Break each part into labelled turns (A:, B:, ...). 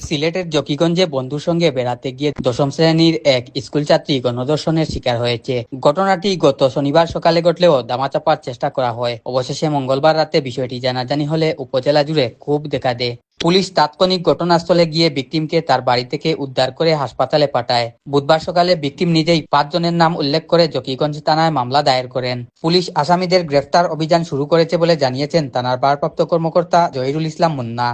A: সিলেটের জকিগঞ্জে বন্ধুর সঙ্গে বেড়াতে গিয়ে দশম শ্রেণীর এক স্কুল ছাত্রী গণধর্ষণের শিকার হয়েছে। ঘটনাটি গত শনিবার সকালে ঘটলেও ধামাচাপার চেষ্টা করা হয়। অবশেষে মঙ্গলবার রাতে বিষয়টি জানাজানি হলে উপজেলা জুড়ে ক্ষোভ দেখা দেয়। পুলিশ তাৎক্ষণিক ঘটনাস্থলে গিয়ে ভিকটিমকে তার বাড়ি থেকে উদ্ধার করে হাসপাতালে পাঠায়। বুধবার সকালে ভিকটিম নিজেই 5 জনের নাম উল্লেখ করে জকিগঞ্জ থানায় মামলা দায়ের করেন। পুলিশ আসামিদের গ্রেফতার অভিযান শুরু করেছে বলে জানিয়েছেন থানার ভারপ্রাপ্ত কর্মকর্তা জহিরুল ইসলাম মুন্না।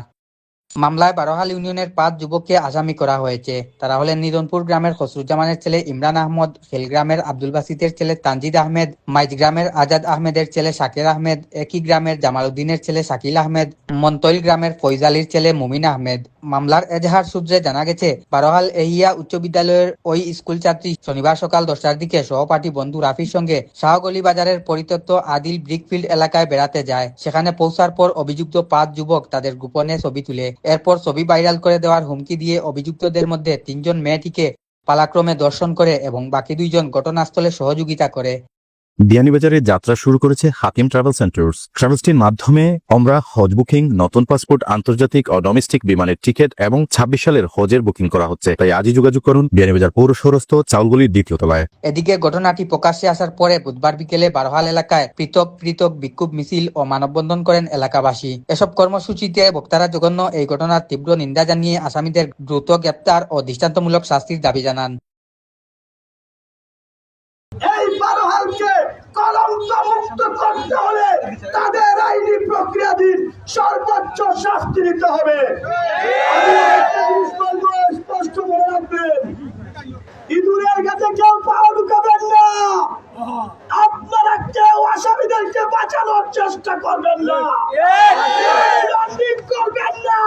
A: মামলায় বারোহাল ইউনিয়নের 5 যুবককে আসামি করা হয়েছে। তারা হলেন নিদনপুর গ্রামের খসরুজ্জামানের ছেলে ইমরান আহমদ, খেল গ্রামের আব্দুল বাসিতের ছেলে তানজিদ আহমেদ, মাইজ গ্রামের আজাদ আহমেদের ছেলে শাকির আহমেদ, একই গ্রামের জামাল উদ্দিনের ছেলে শাকিল আহমেদ, মন্তইল গ্রামের ফৈজ আলীর ছেলে মুমিন আহমেদ। মামলার এজাহার সূত্রে জানা গেছে, বারোহাল এহিয়া উচ্চ বিদ্যালয়ের ওই স্কুল ছাত্রী শনিবার সকাল 10টার দিকে সহপাঠী বন্ধু রাফির সঙ্গে শাহগলি বাজারের পরিত্যক্ত আদিল ব্রিকফিল্ড এলাকায় বেড়াতে যায়। সেখানে পৌঁছার পর অভিযুক্ত 5 যুবক তাদের গোপনে ছবি তুলে এরপর ছবি ভাইরাল করে দেওয়ার হুমকি দিয়ে অভিযুক্তদের মধ্যে 3 জন মেয়েটিকে পালাক্রমে ধর্ষণ করে এবং বাকি 2 জন ঘটনাস্থলে সহযোগিতা করে।
B: বিয়ানীবাজারে যাত্রা শুরু করেছে হাকিম ট্রাভেল সেন্টার্স। ট্রাভেলসটির মাধ্যমে আমরা হজ বুকিং, নতুন পাসপোর্ট, আন্তর্জাতিক ও ডোমেস্টিক বিমানের টিকিট এবং 26 সালের হজের বুকিং করা হচ্ছে। তাই আজই যোগাযোগ করুন বিয়ানীবাজার পৌর শহরস্থ চাউলগুলির 2য় তলায়।
A: এদিকে ঘটনাটি প্রকাশ্যে আসার পরে বুধবার বিকেলে বারোহাল এলাকায় পৃথক পৃথক বিক্ষোভ মিছিল ও মানববন্ধন করেন এলাকাবাসী। এসব কর্মসূচিতে বক্তারা জঘন্য এই ঘটনার তীব্র নিন্দা জানিয়ে আসামিদের দ্রুত গ্রেপ্তার ও দৃষ্টান্তমূলক শাস্তির দাবি জানান।
C: এই বারোহালকে কলঙ্ক মুক্ত করতে হলে তাদের আইনি প্রক্রিয়াধীন সর্বোচ্চ শাস্তি দিতে হবে। আমি একটা জিনিস বলবো, স্পষ্ট মনে রাখবেন, ইঁদুরের কাছে কেউ পাও ঢুকাবেন না। আপনারা কেউ আসামিদেরকে বাঁচানোর চেষ্টা করবেন না, করবেন না।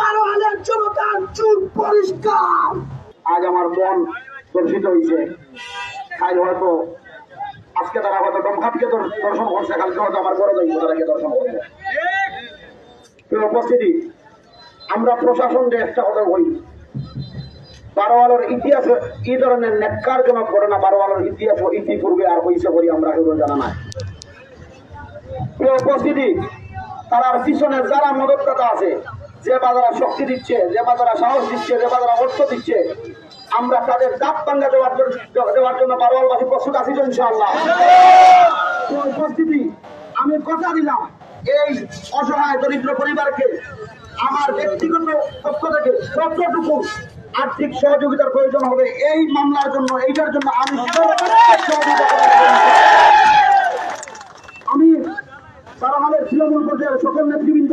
C: বারোহালের জনতার চুল পরিষ্কার। আজ আমার মন দর্শিত হয়েছে। কাল হয়তো আজকে তারা হয়তো দমঘাটকে দর্শন করছে, কালকে হয়তো আমার বড় দায়িত্ব তারাকে দর্শন করবে। উপস্থিতি, আমরা প্রশাসন যে একটা কথা বলি, বারোয়ালের ইতিহাসে এই ধরনের নেককারজনক ঘটনা বারোয়ালের ইতিহাস ইতিপূর্বে আর হয়েছে বলে আমরা কেউ জানা নাই। উপস্থিতি, তার পিছনে যারা মদতদাতা আছে, যে বাজারা শক্তি দিচ্ছে, যে বাজারা সাহস দিচ্ছে, যে বাজারা অর্থ দিচ্ছে, আমরা তাদের দাঁত ভাঙ্গা দেওয়ার জন্য বারোয়ালবাসী প্রস্তুত আছি তো ইনশাআল্লাহ। উপস্থিতি, আমি কথা দিলাম এই অসহায় দরিদ্র পরিবারকে আমার ব্যক্তিগত পক্ষ থেকে যতটুকু আর্থিক সহযোগিতার প্রয়োজন হবে এই মামলার জন্য, এইটার জন্য আমি বারোহালের তৃণমূল পর্যায়ের সকল নেতৃবৃন্দ